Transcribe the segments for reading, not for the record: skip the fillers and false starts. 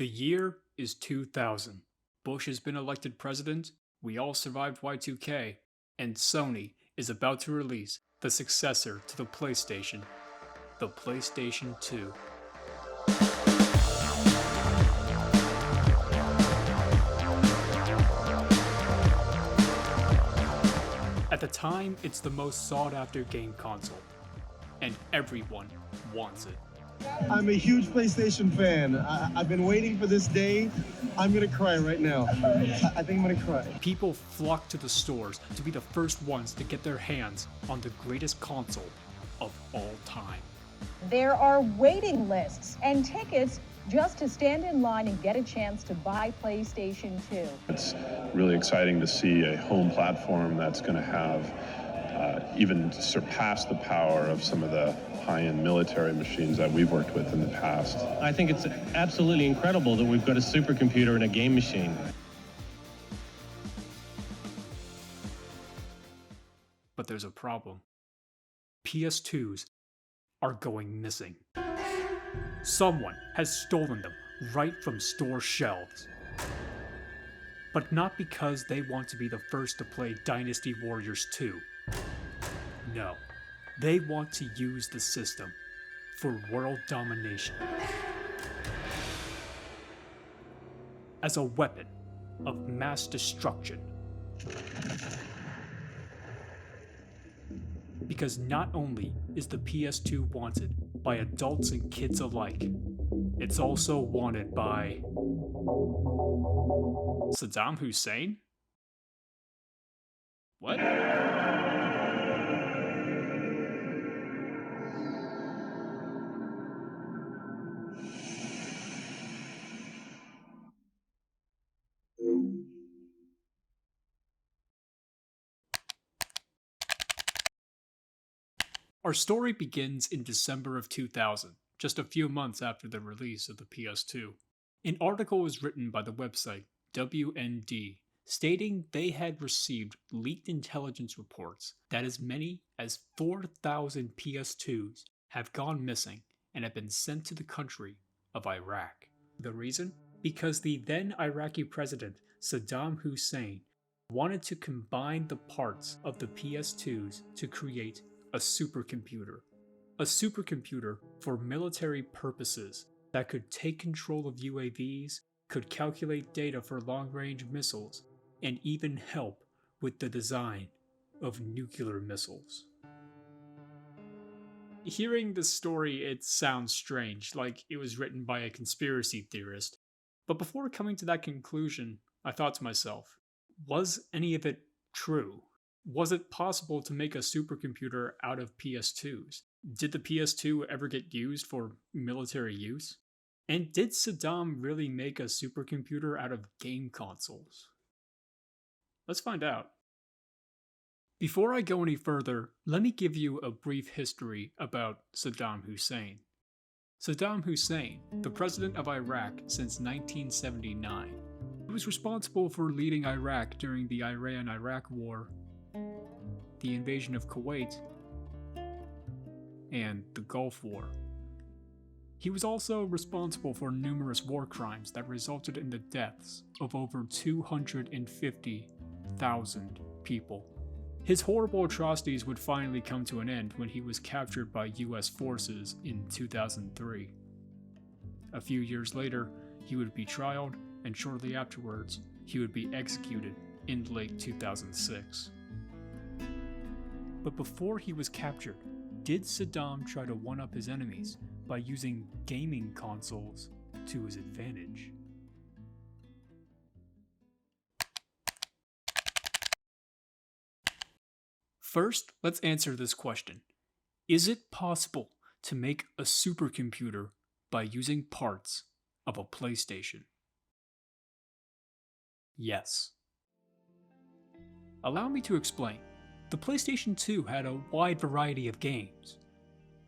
The year is 2000. Bush has been elected president, we all survived Y2K, and Sony is about to release the successor to the PlayStation 2. At the time, it's the most sought-after game console, and everyone wants it. I'm a huge PlayStation fan. I've been waiting for this day. I'm gonna cry right now. I think I'm gonna cry. People flock to the stores to be the first ones to get their hands on the greatest console of all time. There are waiting lists and tickets just to stand in line and get a chance to buy PlayStation 2. It's really exciting to see a home platform that's going to have even surpass the power of some of the high-end military machines that we've worked with in the past. I think it's absolutely incredible that we've got a supercomputer and a game machine. But there's a problem. PS2's are going missing. Someone has stolen them right from store shelves. But not because they want to be the first to play Dynasty Warriors 2. No, they want to use the system for world domination. As a weapon of mass destruction. Because not only is the PS2 wanted by adults and kids alike, it's also wanted by Saddam Hussein? What? Our story begins in December of 2000, just a few months after the release of the PS2. An article was written by the website WND, stating they had received leaked intelligence reports that as many as 4,000 PS2s have gone missing and have been sent to the country of Iraq. The reason? Because the then Iraqi president, Saddam Hussein, wanted to combine the parts of the PS2s to create a supercomputer. A supercomputer for military purposes that could take control of UAVs, could calculate data for long-range missiles, and even help with the design of nuclear missiles. Hearing this story, it sounds strange, like it was written by a conspiracy theorist. But before coming to that conclusion, I thought to myself, was any of it true? Was it possible to make a supercomputer out of PS2s? Did the PS2 ever get used for military use? And did Saddam really make a supercomputer out of game consoles? Let's find out. Before I go any further, let me give you a brief history about Saddam Hussein. Saddam Hussein, the president of Iraq since 1979, he was responsible for leading Iraq during the Iran-Iraq War, the invasion of Kuwait, and the Gulf War. He was also responsible for numerous war crimes that resulted in the deaths of over 250,000 people. His horrible atrocities would finally come to an end when he was captured by US forces in 2003. A few years later, he would be trialed, and shortly afterwards, he would be executed in late 2006. But before he was captured, did Saddam try to one-up his enemies by using gaming consoles to his advantage? First, let's answer this question. Is it possible to make a supercomputer by using parts of a PlayStation? Yes. Allow me to explain. The PlayStation 2 had a wide variety of games,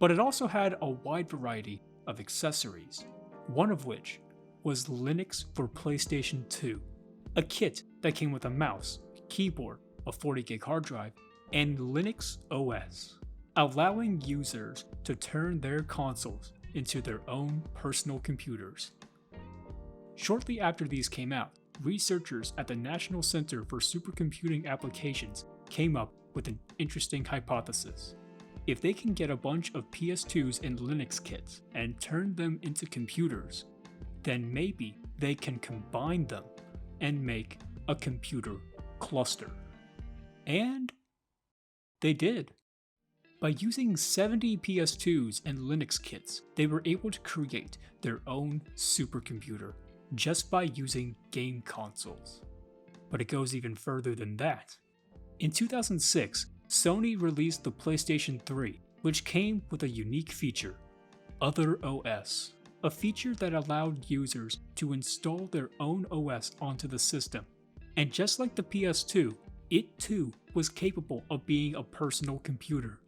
but it also had a wide variety of accessories, one of which was Linux for PlayStation 2, a kit that came with a mouse, keyboard, a 40 gig hard drive, and Linux OS, allowing users to turn their consoles into their own personal computers. Shortly after these came out, researchers at the National Center for Supercomputing Applications came up with an interesting hypothesis. If they can get a bunch of PS2's and Linux kits and turn them into computers, then maybe they can combine them and make a computer cluster. And they did. By using 70 PS2's and Linux kits, they were able to create their own supercomputer just by using game consoles. But it goes even further than that. In 2006, Sony released the PlayStation 3, which came with a unique feature, Other OS, a feature that allowed users to install their own OS onto the system. And just like the PS2, it too was capable of being a personal computer.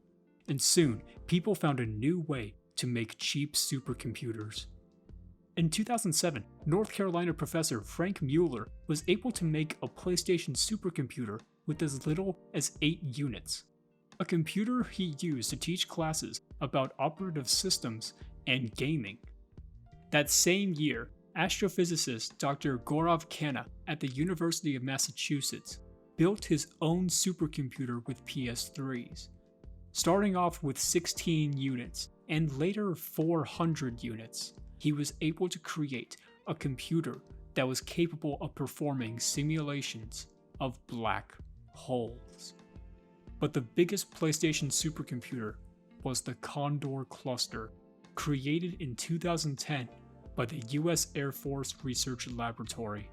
And soon, people found a new way to make cheap supercomputers. In 2007, North Carolina professor Frank Mueller was able to make a PlayStation supercomputer with as little as 8 units. A computer he used to teach classes about operative systems and gaming. That same year, astrophysicist Dr. Gaurav Khanna at the University of Massachusetts built his own supercomputer with PS3s, starting off with 16 units and later 400 units. He was able to create a computer that was capable of performing simulations of black holes. But the biggest PlayStation supercomputer was the Condor Cluster, created in 2010 by the US Air Force Research Laboratory.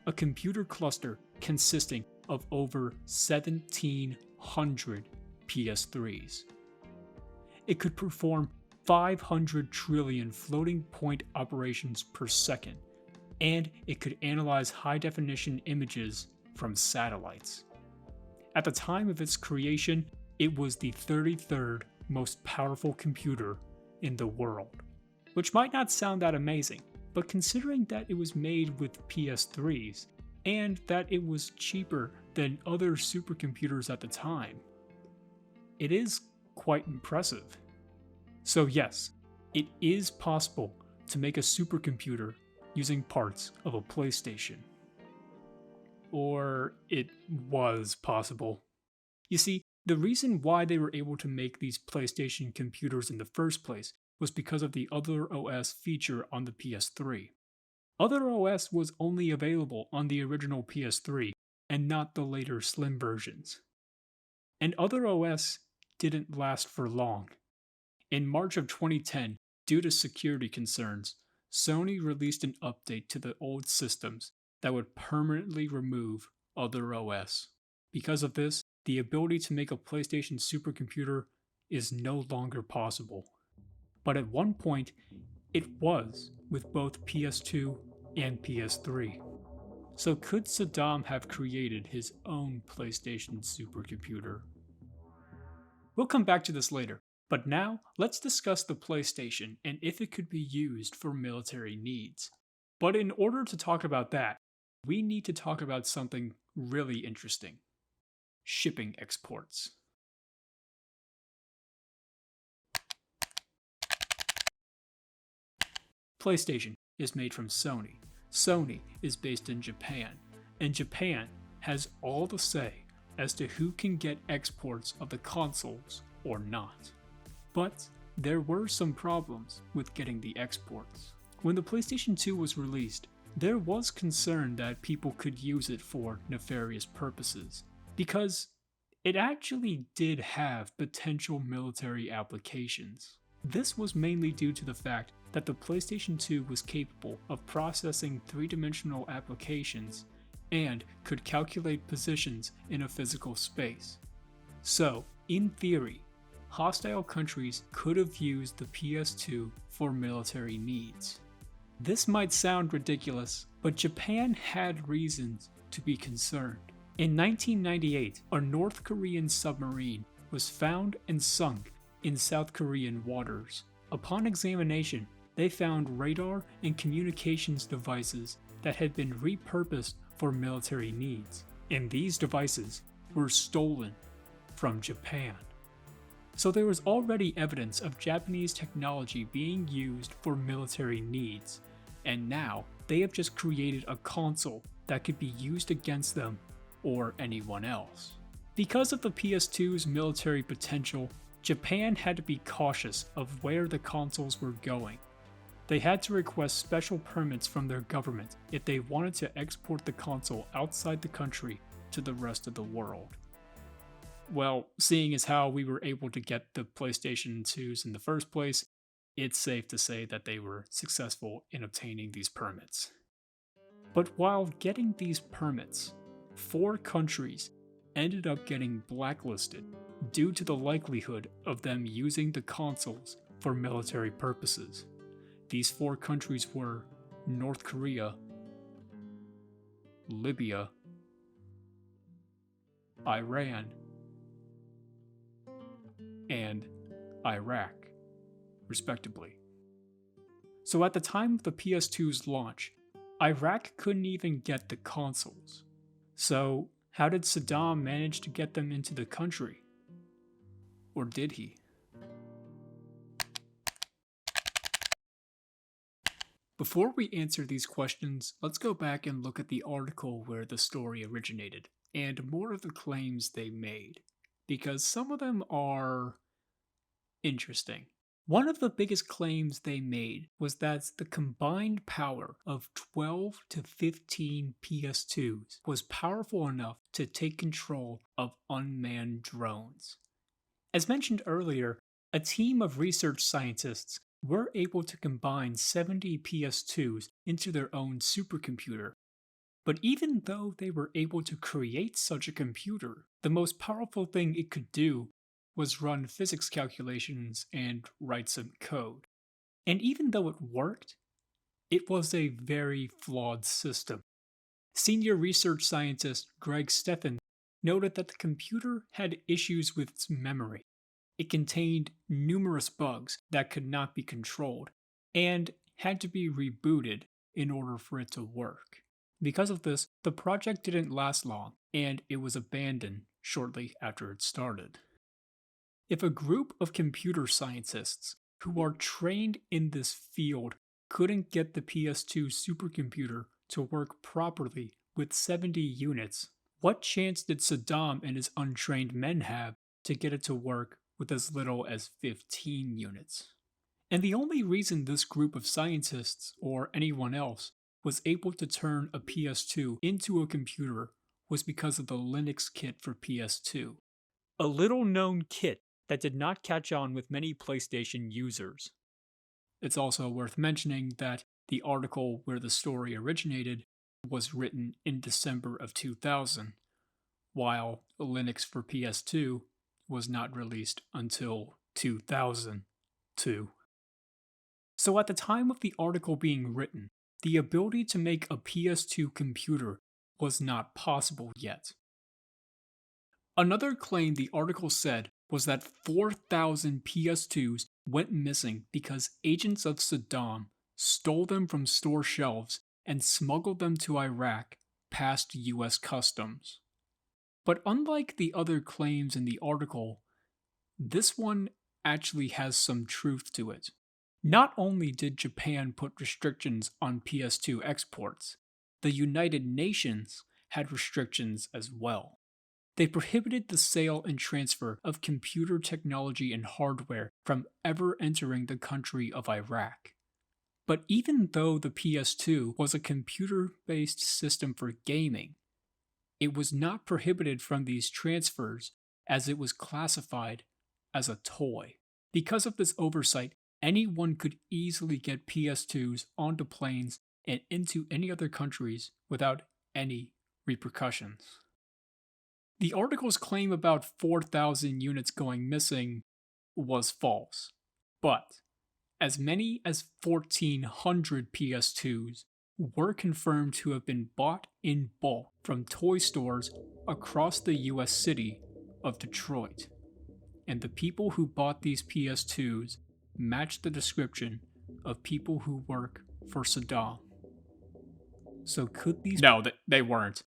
A computer cluster consisting of over 1,700 PS3s. It could perform 500 trillion floating point operations per second, and it could analyze high-definition images from satellites. At the time of its creation, it was the 33rd most powerful computer in the world. Which might not sound that amazing, but considering that it was made with PS3s, and that it was cheaper than other supercomputers at the time, it is quite impressive. So yes, it is possible to make a supercomputer using parts of a PlayStation. Or it was possible. You see, the reason why they were able to make these PlayStation computers in the first place was because of the Other OS feature on the PS3. Other OS was only available on the original PS3 and not the later slim versions. And Other OS didn't last for long. In March of 2010, due to security concerns, Sony released an update to the old systems that would permanently remove Other OS. Because of this, the ability to make a PlayStation supercomputer is no longer possible. But at one point, it was with both PS2 and PS3. So could Saddam have created his own PlayStation supercomputer? We'll come back to this later, but now let's discuss the PlayStation and if it could be used for military needs. But in order to talk about that, we need to talk about something really interesting: shipping exports. PlayStation is made from Sony. Sony is based in Japan, and Japan has all the say as to who can get exports of the consoles or not. But there were some problems with getting the exports. When the PlayStation 2 was released, there was concern that people could use it for nefarious purposes, because it actually did have potential military applications. This was mainly due to the fact that the PlayStation 2 was capable of processing three-dimensional applications and could calculate positions in a physical space. So, in theory, hostile countries could have used the PS2 for military needs. This might sound ridiculous, but Japan had reasons to be concerned. In 1998, a North Korean submarine was found and sunk in South Korean waters. Upon examination, they found radar and communications devices that had been repurposed for military needs, and these devices were stolen from Japan. So there was already evidence of Japanese technology being used for military needs, and now they have just created a console that could be used against them or anyone else. Because of the PS2's military potential, Japan had to be cautious of where the consoles were going. They had to request special permits from their government if they wanted to export the console outside the country to the rest of the world. Well, seeing as how we were able to get the PlayStation 2's in the first place, it's safe to say that they were successful in obtaining these permits. But while getting these permits, 4 countries ended up getting blacklisted due to the likelihood of them using the consoles for military purposes. These 4 countries were North Korea, Libya, Iran, and Iraq, respectively. So at the time of the PS2's launch, Iraq couldn't even get the consoles. So how did Saddam manage to get them into the country? Or did he? Before we answer these questions, let's go back and look at the article where the story originated, and more of the claims they made, because some of them are interesting. One of the biggest claims they made was that the combined power of 12 to 15 PS2s was powerful enough to take control of unmanned drones. As mentioned earlier, a team of research scientists were able to combine 70 PS2s into their own supercomputer. But even though they were able to create such a computer, the most powerful thing it could do was run physics calculations and write some code. And even though it worked, it was a very flawed system. Senior research scientist Greg Stephan noted that the computer had issues with its memory. It contained numerous bugs that could not be controlled, and had to be rebooted in order for it to work. Because of this, the project didn't last long, and it was abandoned shortly after it started. If a group of computer scientists who are trained in this field couldn't get the PS2 supercomputer to work properly with 70 units, what chance did Saddam and his untrained men have to get it to work with as little as 15 units? And the only reason this group of scientists, or anyone else, was able to turn a PS2 into a computer was because of the Linux kit for PS2. A little known kit that did not catch on with many PlayStation users. It's also worth mentioning that the article where the story originated was written in December of 2000, while Linux for PS2 was not released until 2002. So at the time of the article being written, the ability to make a PS2 computer was not possible yet. Another claim the article said was that 4,000 PS2s went missing because agents of Saddam stole them from store shelves and smuggled them to Iraq past US customs. But unlike the other claims in the article, this one actually has some truth to it. Not only did Japan put restrictions on PS2 exports, the United Nations had restrictions as well. They prohibited the sale and transfer of computer technology and hardware from ever entering the country of Iraq. But even though the PS2 was a computer-based system for gaming, it was not prohibited from these transfers as it was classified as a toy. Because of this oversight, anyone could easily get PS2s onto planes and into any other countries without any repercussions. The article's claim about 4,000 units going missing was false, but as many as 1,400 PS2s were confirmed to have been bought in bulk from toy stores across the US city of Detroit. And the people who bought these PS2s matched the description of people who work for Saddam. So could these... No, they weren't.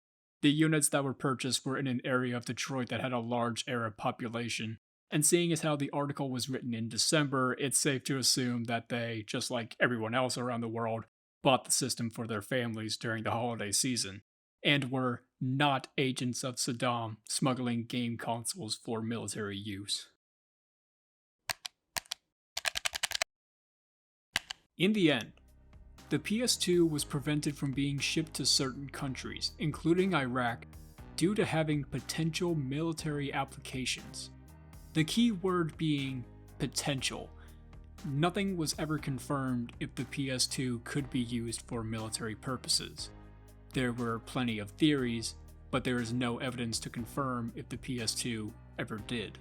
The units that were purchased were in an area of Detroit that had a large Arab population. And seeing as how the article was written in December, it's safe to assume that they, just like everyone else around the world, bought the system for their families during the holiday season, and were not agents of Saddam smuggling game consoles for military use. In the end, the PS2 was prevented from being shipped to certain countries, including Iraq, due to having potential military applications. The key word being potential. Nothing was ever confirmed if the PS2 could be used for military purposes. There were plenty of theories, but there is no evidence to confirm if the PS2 ever did.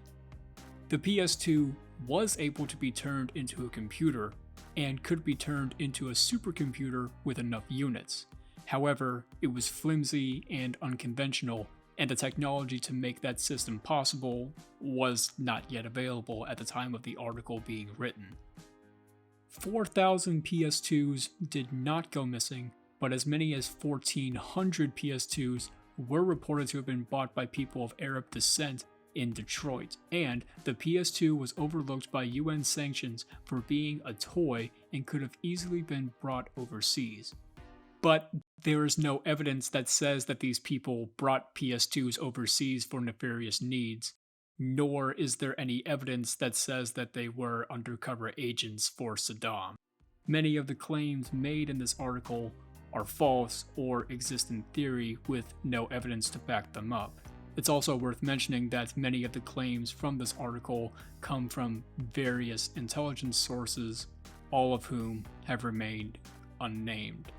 The PS2 was able to be turned into a computer and could be turned into a supercomputer with enough units. However, it was flimsy and unconventional, and the technology to make that system possible was not yet available at the time of the article being written. 4,000 PS2s did not go missing, but as many as 1,400 PS2s were reported to have been bought by people of Arab descent in Detroit, and the PS2 was overlooked by UN sanctions for being a toy and could have easily been brought overseas. But there is no evidence that says that these people brought PS2s overseas for nefarious needs, nor is there any evidence that says that they were undercover agents for Saddam. Many of the claims made in this article are false or exist in theory with no evidence to back them up. It's also worth mentioning that many of the claims from this article come from various intelligence sources, all of whom have remained unnamed.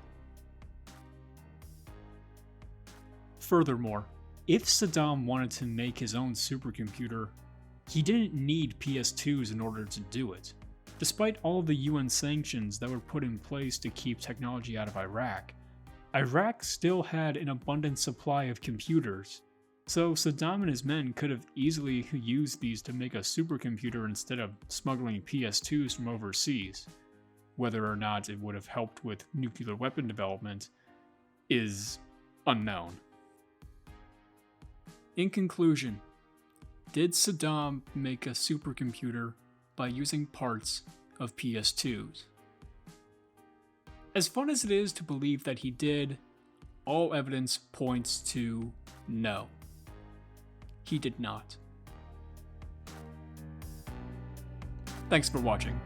Furthermore, if Saddam wanted to make his own supercomputer, he didn't need PS2s in order to do it. Despite all of the UN sanctions that were put in place to keep technology out of Iraq, Iraq still had an abundant supply of computers. So Saddam and his men could have easily used these to make a supercomputer instead of smuggling PS2s from overseas. Whether or not it would have helped with nuclear weapon development is unknown. In conclusion, did Saddam make a supercomputer by using parts of PS2s? As fun as it is to believe that he did, all evidence points to no. He did not. Thanks for watching.